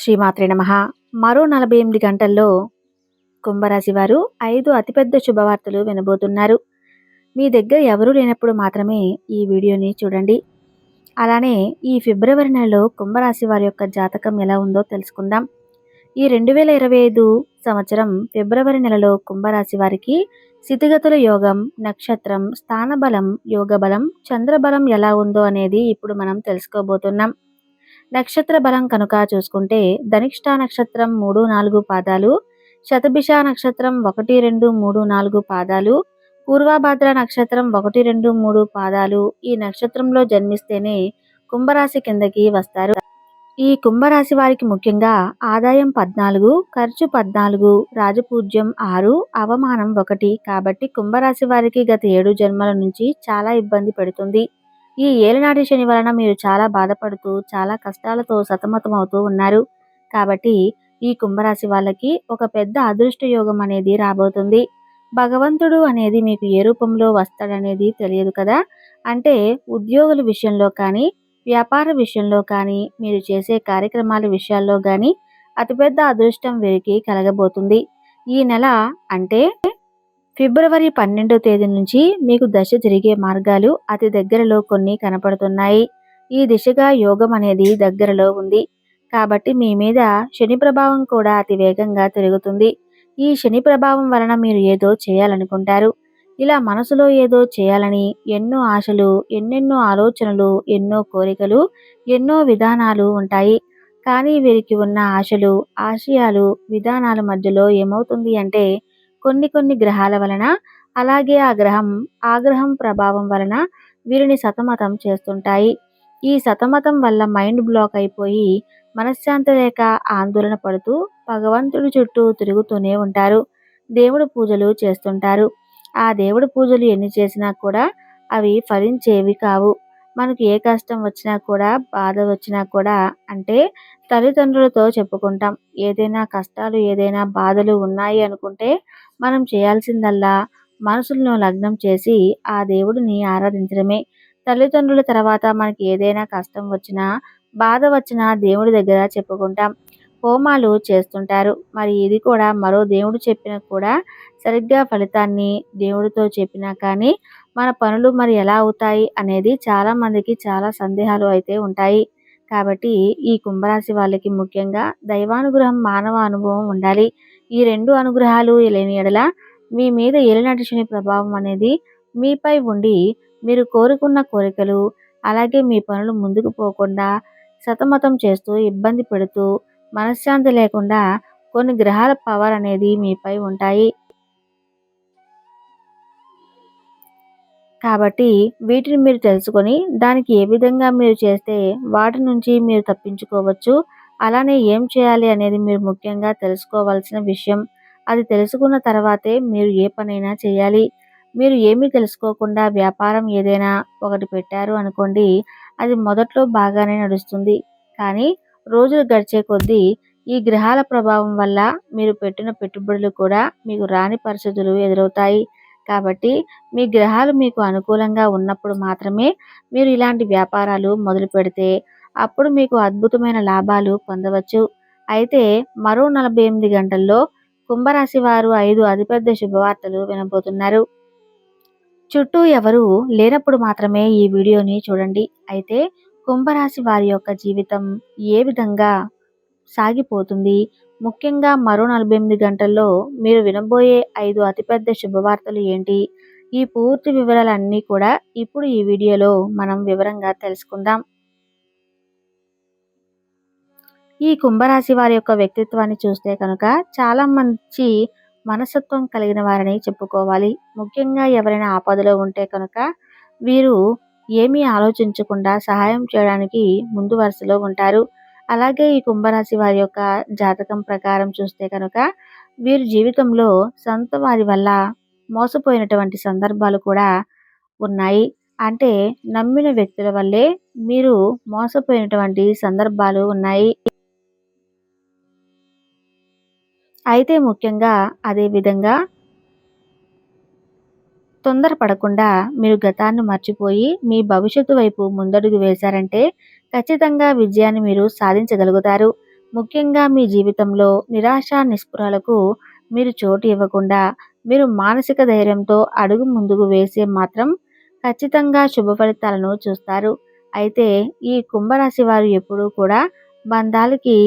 శ్రీమాత్రే నమః. మరో 48 గంటల్లో కుంభరాశి వారు 5 అతిపెద్ద శుభవార్తలు వినబోతున్నారు. మీ దగ్గర ఎవరూ లేనప్పుడు మాత్రమే ఈ వీడియోని చూడండి. అలానే ఈ ఫిబ్రవరి నెలలో కుంభరాశి వారి యొక్క జాతకం ఎలా ఉందో తెలుసుకుందాం. ఈ 2025 సంవత్సరం ఫిబ్రవరి నెలలో కుంభరాశి వారికి స్థితిగతుల యోగం, నక్షత్రం, స్థానబలం, యోగబలం, చంద్రబలం ఎలా ఉందో అనేది ఇప్పుడు మనం తెలుసుకోబోతున్నాం. నక్షత్ర బలం కనుక చూసుకుంటే ధనిష్ట నక్షత్రం 3-4 పాదాలు, శతభిష నక్షత్రం 1-2-3-4 పాదాలు, పూర్వభద్ర నక్షత్రం 1-2-3 పాదాలు ఈ నక్షత్రంలో జన్మిస్తేనే కుంభరాశి కిందకి వస్తారు. ఈ కుంభరాశి వారికి ముఖ్యంగా ఆదాయం 14, ఖర్చు 14, రాజపూజ్యం 6, అవమానం 1 కాబట్టి కుంభరాశి వారికి గత 7 జన్మల నుంచి చాలా ఇబ్బంది పెడుతుంది. ఈ ఏలినాటి శని వలన మీరు చాలా బాధపడుతూ చాలా కష్టాలతో సతమతమవుతూ ఉన్నారు. కాబట్టి ఈ కుంభరాశి వాళ్ళకి ఒక పెద్ద అదృష్ట యోగం అనేది రాబోతుంది. భగవంతుడు అనేది మీకు ఏ రూపంలో వస్తాడనేది తెలియదు కదా. అంటే ఉద్యోగుల విషయంలో కానీ, వ్యాపార విషయంలో కానీ, మీరు చేసే కార్యక్రమాల విషయాల్లో కానీ అతిపెద్ద అదృష్టం వీరికి కలగబోతుంది. ఈ నెల అంటే ఫిబ్రవరి 12వ తేదీ నుంచి మీకు దశ తిరిగే మార్గాలు అతి దగ్గరలో కొన్ని కనపడుతున్నాయి. ఈ దిశగా యోగం అనేది దగ్గరలో ఉంది. కాబట్టి మీ మీద శని ప్రభావం కూడా అతి వేగంగా తిరుగుతుంది. ఈ శని ప్రభావం వలన మీరు ఏదో చేయాలనుకుంటారు. ఇలా మనసులో ఏదో చేయాలని ఎన్నో ఆశలు, ఎన్నెన్నో ఆలోచనలు, ఎన్నో కోరికలు, ఎన్నో విధానాలు ఉంటాయి. కానీ వీరికి ఉన్న ఆశలు, ఆశయాలు, విధానాల మధ్యలో ఏమవుతుంది అంటే కొన్ని గ్రహాల వలన, అలాగే ఆ గ్రహం ప్రభావం వలన వీరిని సతమతం చేస్తుంటాయి. ఈ సతమతం వల్ల మైండ్ బ్లాక్ అయిపోయి మనశ్శాంతి లేక ఆందోళన పడుతూ భగవంతుడి చుట్టూ తిరుగుతూనే ఉంటారు. దేవుడి పూజలు చేస్తుంటారు. ఆ దేవుడి పూజలు ఎన్ని చేసినా కూడా అవి ఫలించేవి కావు. మనకు ఏ కష్టం వచ్చినా కూడా, బాధ వచ్చినా కూడా అంటే తల్లిదండ్రులతో చెప్పుకుంటాం. ఏదైనా కష్టాలు, ఏదైనా బాధలు ఉన్నాయి అనుకుంటే మనం చేయాల్సిందల్లా మనసులను లగ్నం చేసి ఆ దేవుడిని ఆరాధించడమే. తల్లిదండ్రుల తర్వాత మనకి ఏదైనా కష్టం వచ్చినా, బాధ వచ్చినా దేవుడి దగ్గర చెప్పుకుంటాం. హోమాలు చేస్తుంటారు. మరి ఇది కూడా మరో దేవుడు చెప్పినా కూడా సరిగ్గా ఫలితాన్ని దేవుడితో చెప్పినా కానీ మన పనులు మరి ఎలా అవుతాయి అనేది చాలా మందికి చాలా సందేహాలు అయితే ఉంటాయి. కాబట్టి ఈ కుంభరాశి వాళ్ళకి ముఖ్యంగా దైవానుగ్రహం, మానవ అనుభవం ఉండాలి. ఈ 2 అనుగ్రహాలు లేని ఎడల మీ మీద ఏలినాటి శని ప్రభావం అనేది మీపై ఉండి మీరు కోరుకున్న కోరికలు, అలాగే మీ పనులు ముందుకు పోకుండా సతమతం చేస్తూ, ఇబ్బంది పెడుతూ, మనశ్శాంతి లేకుండా కొన్ని గ్రహాల పవర్ అనేది మీపై ఉంటాయి. కాబట్టి వీటిని మీరు తెలుసుకొని దానికి ఏ విధంగా మీరు చేస్తే వాటి నుంచి మీరు తప్పించుకోవచ్చు, అలానే ఏం చేయాలి అనేది మీరు ముఖ్యంగా తెలుసుకోవాల్సిన విషయం. అది తెలుసుకున్న తర్వాతే మీరు ఏ పనైనా చేయాలి. మీరు ఏమీ తెలుసుకోకుండా వ్యాపారం ఏదైనా ఒకటి పెట్టారు అనుకోండి, అది మొదట్లో బాగానే నడుస్తుంది. కానీ రోజులు గడిచే కొద్దీ ఈ గ్రహాల ప్రభావం వల్ల మీరు పెట్టిన పెట్టుబడులు కూడా మీకు రాని పరిస్థితులు ఎదురవుతాయి. కాబట్టి మీ గ్రహాలు మీకు అనుకూలంగా ఉన్నప్పుడు మాత్రమే మీరు ఇలాంటి వ్యాపారాలు మొదలు పెడితే అప్పుడు మీకు అద్భుతమైన లాభాలు పొందవచ్చు. అయితే మరో 48 గంటల్లో కుంభరాశి వారు 5 అతిపెద్ద శుభవార్తలు వినబోతున్నారు. చుట్టూ ఎవరు లేనప్పుడు మాత్రమే ఈ వీడియోని చూడండి. అయితే కుంభరాశి వారి యొక్క జీవితం ఏ విధంగా సాగిపోతుంది, ముఖ్యంగా మరో 48 గంటల్లో మీరు వినబోయే 5 అతిపెద్ద శుభవార్తలు ఏంటి, ఈ పూర్తి వివరాలన్నీ కూడా ఇప్పుడు ఈ వీడియోలో మనం వివరంగా తెలుసుకుందాం. ఈ కుంభరాశి వారి యొక్క వ్యక్తిత్వాన్ని చూస్తే కనుక చాలా మంచి మనస్తత్వం కలిగిన వారని చెప్పుకోవాలి. ముఖ్యంగా ఎవరైనా ఆపదలో ఉంటే కనుక వీరు ఏమీ ఆలోచించకుండా సహాయం చేయడానికి ముందు వరుసలో ఉంటారు. అలాగే ఈ కుంభరాశి వారి యొక్క జాతకం ప్రకారం చూస్తే కనుక వీరి జీవితంలో సొంత వారి వల్ల మోసపోయినటువంటి సందర్భాలు కూడా ఉన్నాయి. అంటే నమ్మిన వ్యక్తుల వల్లే మీరు మోసపోయినటువంటి సందర్భాలు ఉన్నాయి. అయితే ముఖ్యంగా అదే విధంగా తొందరపడకుండా మీరు గతాన్ని మర్చిపోయి మీ భవిష్యత్తు వైపు ముందడుగు వేశారంటే ఖచ్చితంగా విజయాన్ని మీరు సాధించగలుగుతారు. ముఖ్యంగా మీ జీవితంలో నిరాశ, నిస్పృహలకు మీరు చోటు ఇవ్వకుండా మీరు మానసిక ధైర్యంతో అడుగు ముందుకు వేసే మాత్రం ఖచ్చితంగా శుభ ఫలితాలను చూస్తారు. అయితే ఈ కుంభరాశి వారు ఎప్పుడూ కూడా బంధాలకి,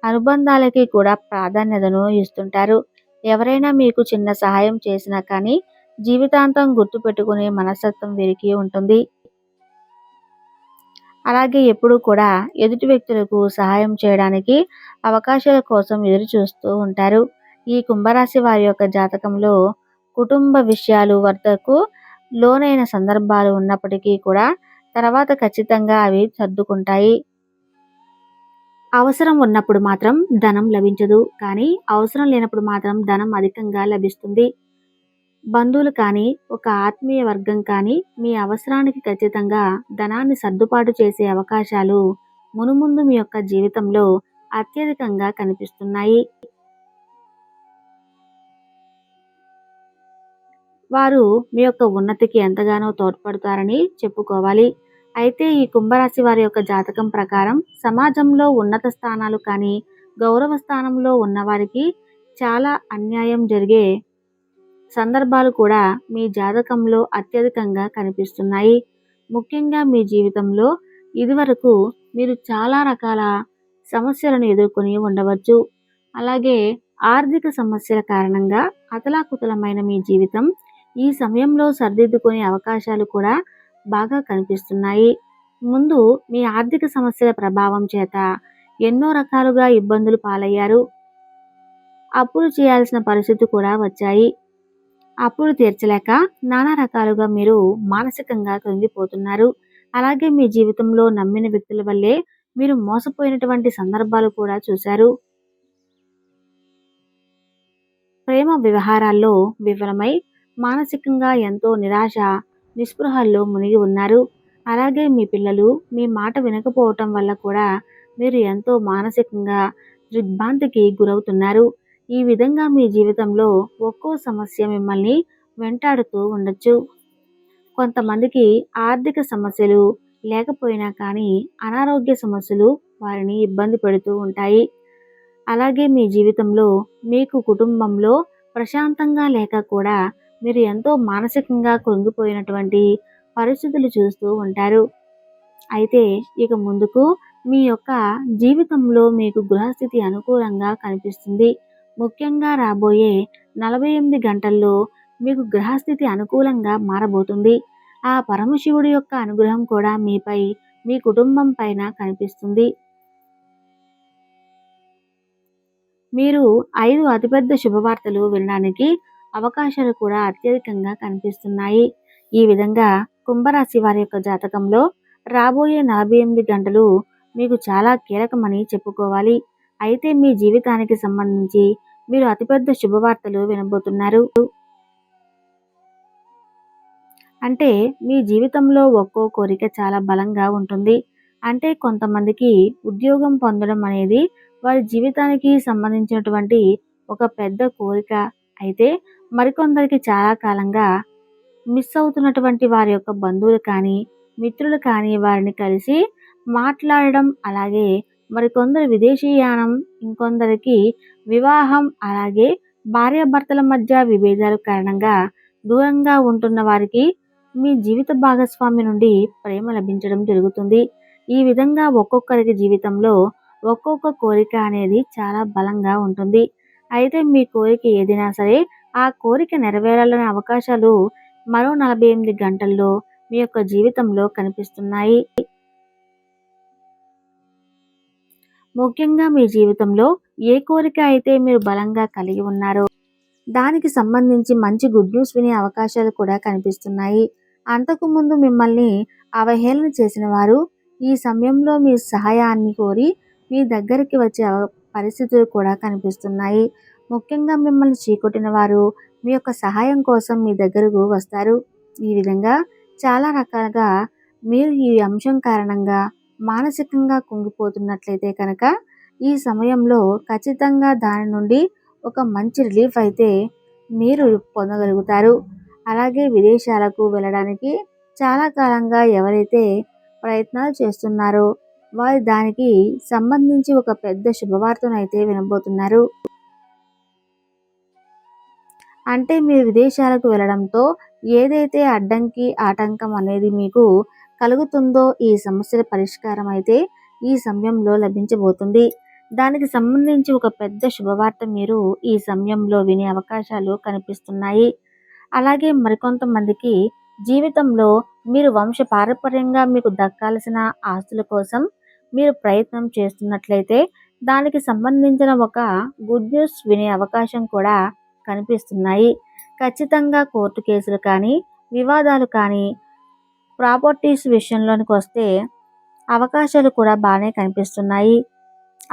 అనుబంధాలకి కూడా ప్రాధాన్యతను ఇస్తుంటారు. ఎవరైనా మీకు చిన్న సహాయం చేసినా కానీ జీవితాంతం గుర్తుపెట్టుకునే మనస్తత్వం వీరికి ఉంటుంది. అలాగే ఎప్పుడూ కూడా ఎదుటి వ్యక్తులకు సహాయం చేయడానికి అవకాశాల కోసం ఎదురు చూస్తూ ఉంటారు. ఈ కుంభరాశి వారి యొక్క జాతకంలో కుటుంబ విషయాలు వద్దకు లోనైన సందర్భాలు ఉన్నప్పటికీ కూడా తర్వాత ఖచ్చితంగా అవి సర్దుకుంటాయి. అవసరం ఉన్నప్పుడు మాత్రం ధనం లభించదు, కానీ అవసరం లేనప్పుడు మాత్రం ధనం అధికంగా లభిస్తుంది. బంధువులు కానీ, ఒక ఆత్మీయ వర్గం కానీ మీ అవసరానికి ఖచ్చితంగా ధనాన్ని సర్దుబాటు చేసే అవకాశాలు మునుముందు మీ యొక్క జీవితంలో అత్యధికంగా కనిపిస్తున్నాయి. వారు మీ యొక్క ఉన్నతికి ఎంతగానో తోడ్పడతారని చెప్పుకోవాలి. అయితే ఈ కుంభరాశి వారి యొక్క జాతకం ప్రకారం సమాజంలో ఉన్నత స్థానాలు కానీ, గౌరవ స్థానంలో ఉన్నవారికి చాలా అన్యాయం జరిగే సందర్భాలు కూడా మీ జాతకంలో అత్యధికంగా కనిపిస్తున్నాయి. ముఖ్యంగా మీ జీవితంలో ఇదివరకు మీరు చాలా రకాల సమస్యలను ఎదుర్కొని ఉండవచ్చు. అలాగే ఆర్థిక సమస్యల కారణంగా అతలాకుతలమైన మీ జీవితం ఈ సమయంలో సరిదిద్దుకునే అవకాశాలు కూడా బాగా కనిపిస్తున్నాయి. ముందు మీ ఆర్థిక సమస్యల ప్రభావం చేత ఎన్నో రకాలుగా ఇబ్బందులు పాలయ్యారు. అప్పులు చేయాల్సిన పరిస్థితి కూడా వచ్చాయి. అప్పులు తీర్చలేక నానా రకాలుగా మీరు మానసికంగా కృంగిపోతున్నారు. అలాగే మీ జీవితంలో నమ్మిన వ్యక్తుల వల్లే మీరు మోసపోయినటువంటి సందర్భాలు కూడా చూశారు. ప్రేమ వ్యవహారాల్లో విఫలమై మానసికంగా ఎంతో నిరాశ, నిస్పృహల్లో మునిగి ఉన్నారు. అలాగే మీ పిల్లలు మీ మాట వినకపోవటం వల్ల కూడా మీరు ఎంతో మానసికంగా దిగ్భ్రాంతికి గురవుతున్నారు. ఈ విధంగా మీ జీవితంలో ఒక్కో సమస్య మిమ్మల్ని వెంటాడుతూ ఉండొచ్చు. కొంతమందికి ఆర్థిక సమస్యలు లేకపోయినా కానీ అనారోగ్య సమస్యలు వారిని ఇబ్బంది పెడుతూ ఉంటాయి. అలాగే మీ జీవితంలో మీకు కుటుంబంలో ప్రశాంతంగా లేక కూడా మీరు ఎంతో మానసికంగా కృంగిపోయినటువంటి పరిస్థితులు చూస్తూ ఉంటారు. అయితే ఇక ముందుకు మీ యొక్క జీవితంలో మీకు గృహస్థితి అనుకూలంగా కనిపిస్తుంది. ముఖ్యంగా రాబోయే 48 గంటల్లో మీకు గ్రహస్థితి అనుకూలంగా మారబోతుంది. ఆ పరమశివుడి యొక్క అనుగ్రహం కూడా మీపై, మీ కుటుంబం పైన కనిపిస్తుంది. మీరు 5 అతిపెద్ద శుభవార్తలు వినడానికి అవకాశాలు కూడా అత్యధికంగా కనిపిస్తున్నాయి. ఈ విధంగా కుంభరాశి వారి యొక్క జాతకంలో రాబోయే 48 గంటలు మీకు చాలా కీలకమని చెప్పుకోవాలి. అయితే మీ జీవితానికి సంబంధించి మీరు అతిపెద్ద శుభవార్తలు వినబోతున్నారు. అంటే మీ జీవితంలో ఒక్కో కోరిక చాలా బలంగా ఉంటుంది. అంటే కొంతమందికి ఉద్యోగం పొందడం అనేది వారి జీవితానికి సంబంధించినటువంటి ఒక పెద్ద కోరిక. అయితే మరికొందరికి చాలా కాలంగా మిస్ అవుతున్నటువంటి వారి యొక్క బంధువులు కానీ, మిత్రులు కానీ వారిని కలిసి మాట్లాడడం, అలాగే మరికొందరు విదేశీయానం, ఇంకొందరికి వివాహం, అలాగే భార్యాభర్తల మధ్య విభేదాల కారణంగా దూరంగా ఉంటున్న వారికి మీ జీవిత భాగస్వామి నుండి ప్రేమ లభించడం జరుగుతుంది. ఈ విధంగా ఒక్కొక్కరికి జీవితంలో ఒక్కొక్క కోరిక అనేది చాలా బలంగా ఉంటుంది. అయితే మీ కోరిక ఏదైనా సరే ఆ కోరిక నెరవేరాలనే అవకాశాలు మరో 48 గంటల్లో మీ యొక్క జీవితంలో కనిపిస్తున్నాయి. ముఖ్యంగా మీ జీవితంలో ఏ కోరిక అయితే మీరు బలంగా కలిగి ఉన్నారో దానికి సంబంధించి మంచి గుడ్ న్యూస్ వినే అవకాశాలు కూడా కనిపిస్తున్నాయి. అంతకుముందు మిమ్మల్ని అవహేళన చేసిన వారు ఈ సమయంలో మీ సహాయాన్ని కోరి మీ దగ్గరికి వచ్చే పరిస్థితులు కూడా కనిపిస్తున్నాయి. ముఖ్యంగా మిమ్మల్ని చీకొట్టిన వారు మీ యొక్క సహాయం కోసం మీ దగ్గరకు వస్తారు. ఈ విధంగా చాలా రకాలుగా మీరు ఈ అంశం కారణంగా మానసికంగా కుంగిపోతున్నట్లయితే కనుక ఈ సమయంలో ఖచ్చితంగా దాని నుండి ఒక మంచి రిలీఫ్ అయితే మీరు పొందగలుగుతారు. అలాగే విదేశాలకు వెళ్ళడానికి చాలా కాలంగా ఎవరైతే ప్రయత్నాలు చేస్తున్నారో వారు దానికి సంబంధించి ఒక పెద్ద శుభవార్తనైతే వినబోతున్నారు. అంటే మీరు విదేశాలకు వెళ్ళడంతో ఏదైతే అడ్డంకి, ఆటంకం అనేది మీకు కలుగుతుందో ఈ సమస్యల పరిష్కారం అయితే ఈ సమయంలో లభించబోతుంది. దానికి సంబంధించి ఒక పెద్ద శుభవార్త మీరు ఈ సమయంలో వినే అవకాశాలు కనిపిస్తున్నాయి. అలాగే మరికొంతమందికి జీవితంలో మీరు వంశపారంపర్యంగా మీకు దక్కాల్సిన ఆస్తుల కోసం మీరు ప్రయత్నం చేస్తున్నట్లయితే దానికి సంబంధించిన ఒక గుడ్ న్యూస్ వినే అవకాశం కూడా కనిపిస్తున్నాయి. ఖచ్చితంగా కోర్టు కేసులు కానీ, వివాదాలు కానీ, ప్రాపర్టీస్ విషయంలోనికి వస్తే అవకాశాలు కూడా బాగానే కనిపిస్తున్నాయి.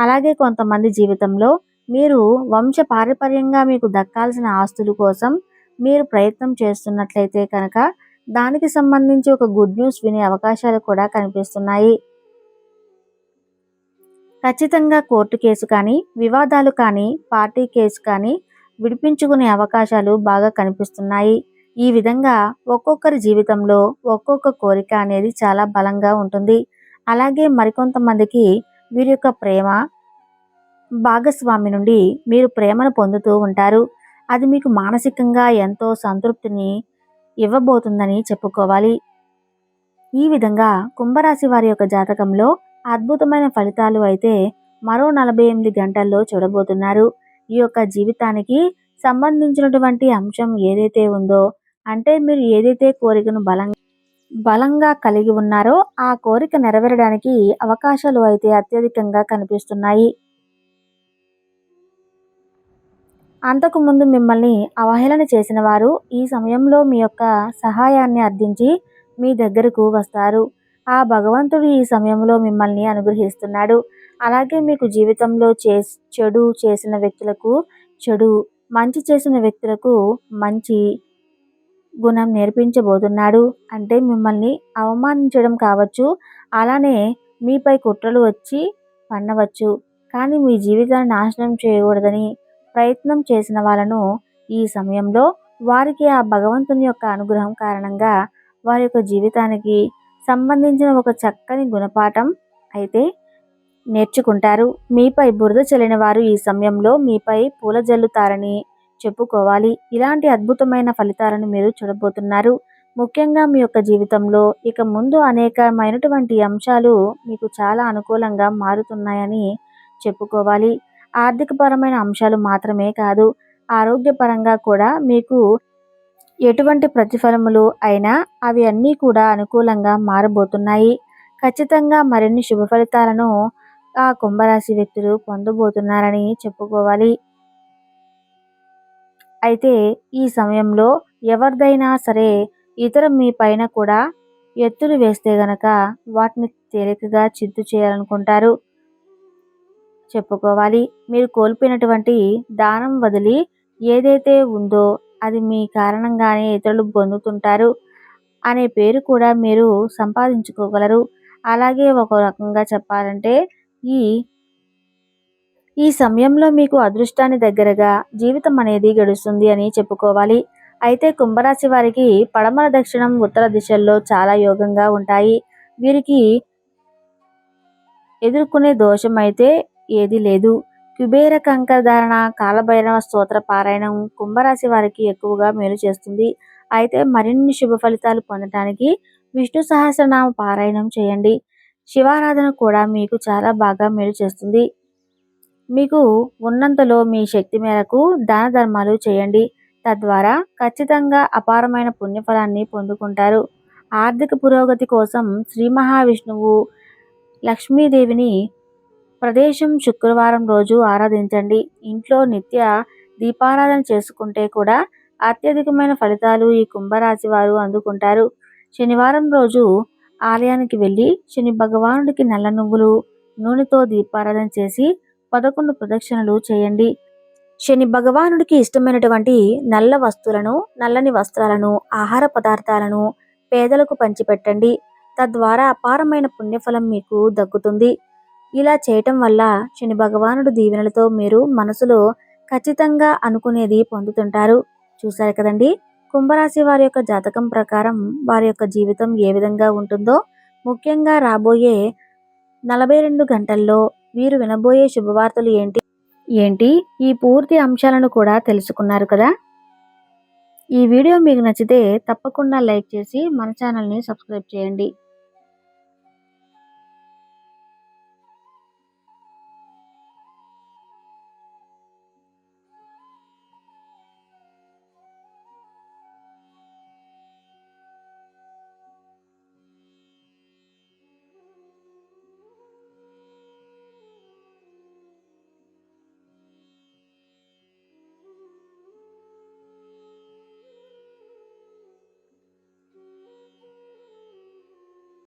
అలాగే కొంతమంది జీవితంలో మీరు వంశపారంపర్యంగా మీకు దక్కాల్సిన ఆస్తుల కోసం మీరు ప్రయత్నం చేస్తున్నట్లయితే కనుక దానికి సంబంధించి ఒక గుడ్ న్యూస్ వినే అవకాశాలు కూడా కనిపిస్తున్నాయి. ఖచ్చితంగా కోర్టు కేసు కానీ, వివాదాలు కానీ, పార్టీ కేసు కానీ విడిపించుకునే అవకాశాలు బాగా కనిపిస్తున్నాయి. ఈ విధంగా ఒక్కొక్కరి జీవితంలో ఒక్కొక్క కోరిక అనేది చాలా బలంగా ఉంటుంది. అలాగే మరికొంతమందికి వీరి యొక్క ప్రేమ భాగస్వామి నుండి మీరు ప్రేమను పొందుతూ ఉంటారు. అది మీకు మానసికంగా ఎంతో సంతృప్తిని ఇవ్వబోతుందని చెప్పుకోవాలి. ఈ విధంగా కుంభరాశి వారి యొక్క జాతకంలో అద్భుతమైన ఫలితాలు అయితే మరో 48 గంటల్లో చూడబోతున్నారు. ఈ యొక్క జీవితానికి సంబంధించినటువంటి అంశం ఏదైతే ఉందో, అంటే మీరు ఏదైతే కోరికను బలంగా కలిగి ఉన్నారో ఆ కోరిక నెరవేరడానికి అవకాశాలు అయితే అత్యధికంగా కనిపిస్తున్నాయి. అంతకుముందు మిమ్మల్ని అవహేళన చేసిన వారు ఈ సమయంలో మీ యొక్క సహాయాన్ని అర్థించి మీ దగ్గరకు వస్తారు. ఆ భగవంతుడు ఈ సమయంలో మిమ్మల్ని అనుగ్రహిస్తున్నాడు. అలాగే మీకు జీవితంలో చెడు చేసిన వ్యక్తులకు చెడు, మంచి చేసిన వ్యక్తులకు మంచి గుణం నేర్పించబోతున్నాడు. అంటే మిమ్మల్ని అవమానించడం కావచ్చు, అలానే మీపై కుట్రలు వచ్చి పన్నవచ్చు. కానీ మీ జీవితాన్ని నాశనం చేయకూడదని ప్రయత్నం చేసిన వాళ్ళను ఈ సమయంలో వారికి ఆ భగవంతుని యొక్క అనుగ్రహం కారణంగా వారి యొక్క జీవితానికి సంబంధించిన ఒక చక్కని గుణపాఠం అయితే నేర్చుకుంటారు. మీపై బురద చల్లిన వారు ఈ సమయంలో మీపై పూల జల్లుతారని చెప్పుకోవాలి. ఇలాంటి అద్భుతమైన ఫలితాలను మీరు చూడబోతున్నారు. ముఖ్యంగా మీ యొక్క జీవితంలో ఇక ముందు అనేకమైనటువంటి అంశాలు మీకు చాలా అనుకూలంగా మారుతున్నాయని చెప్పుకోవాలి. ఆర్థికపరమైన అంశాలు మాత్రమే కాదు, ఆరోగ్యపరంగా కూడా మీకు ఎటువంటి ప్రతిఫలములు అయినా అవి అన్నీ కూడా అనుకూలంగా మారబోతున్నాయి. ఖచ్చితంగా మరిన్ని శుభ ఫలితాలను ఆ కుంభరాశి వ్యక్తులు పొందబోతున్నారని చెప్పుకోవాలి. అయితే ఈ సమయంలో ఎవరిదైనా సరే ఇతర మీ పైన కూడా ఎత్తులు వేస్తే గనక వాటిని తేలికగా చిత్తు చేయాలనుకుంటారు చెప్పుకోవాలి. మీరు కోల్పోయినటువంటి దానం వదిలి ఏదైతే ఉందో అది మీ కారణంగానే ఇతరులు పొందుతుంటారు అనే పేరు కూడా మీరు సంపాదించుకోగలరు. అలాగే ఒక రకంగా చెప్పాలంటే ఈ సమయంలో మీకు అదృష్టాన్ని దగ్గరగా జీవితం అనేది గడుస్తుంది అని చెప్పుకోవాలి. అయితే కుంభరాశి వారికి పడమర, దక్షిణం, ఉత్తర దిశల్లో చాలా యోగంగా ఉంటాయి. వీరికి ఎదుర్కొనే దోషం అయితే ఏదీ లేదు. కుబేర కంకర ధారణ, కాలభైరవ స్తోత్ర పారాయణం కుంభరాశి వారికి ఎక్కువగా మేలు చేస్తుంది. అయితే మరిన్ని శుభ ఫలితాలు పొందడానికి విష్ణు సహస్రనామ పారాయణం చేయండి. శివారాధన కూడా మీకు చాలా బాగా మేలు చేస్తుంది. మీకు ఉన్నంతలో మీ శక్తి మేరకు దాన ధర్మాలు చేయండి. తద్వారా ఖచ్చితంగా అపారమైన పుణ్యఫలాన్ని పొందుకుంటారు. ఆర్థిక పురోగతి కోసం శ్రీ మహావిష్ణువు, లక్ష్మీదేవిని ప్రదేశం శుక్రవారం రోజు ఆరాధించండి. ఇంట్లో నిత్య దీపారాధన చేసుకుంటే కూడా అత్యధికమైన ఫలితాలు ఈ కుంభరాశి వారు అందుకుంటారు. శనివారం రోజు ఆలయానికి వెళ్ళి శని భగవానుడికి నల్ల నువ్వులు నూనెతో దీపారాధన చేసి 11 ప్రదక్షిణలు చేయండి. శని భగవానుడికి ఇష్టమైనటువంటి నల్ల వస్తువులను, నల్లని వస్త్రాలను, ఆహార పదార్థాలను పేదలకు పంచిపెట్టండి. తద్వారా అపారమైన పుణ్యఫలం మీకు దక్కుతుంది. ఇలా చేయటం వల్ల శని భగవానుడు దీవెనలతో మీరు మనసులో ఖచ్చితంగా అనుకునేది పొందుతుంటారు. చూశారు కదండి, కుంభరాశి వారి యొక్క జాతకం ప్రకారం వారి యొక్క జీవితం ఏ విధంగా ఉంటుందో. ముఖ్యంగా రాబోయే 42 గంటల్లో వీరు వినబోయే శుభవార్తలు ఏంటి ఈ పూర్తి అంశాలను కూడా తెలుసుకున్నారు కదా. ఈ వీడియో మీకు నచ్చితే తప్పకుండా లైక్ చేసి మన ఛానల్ని సబ్స్క్రైబ్ చేయండి.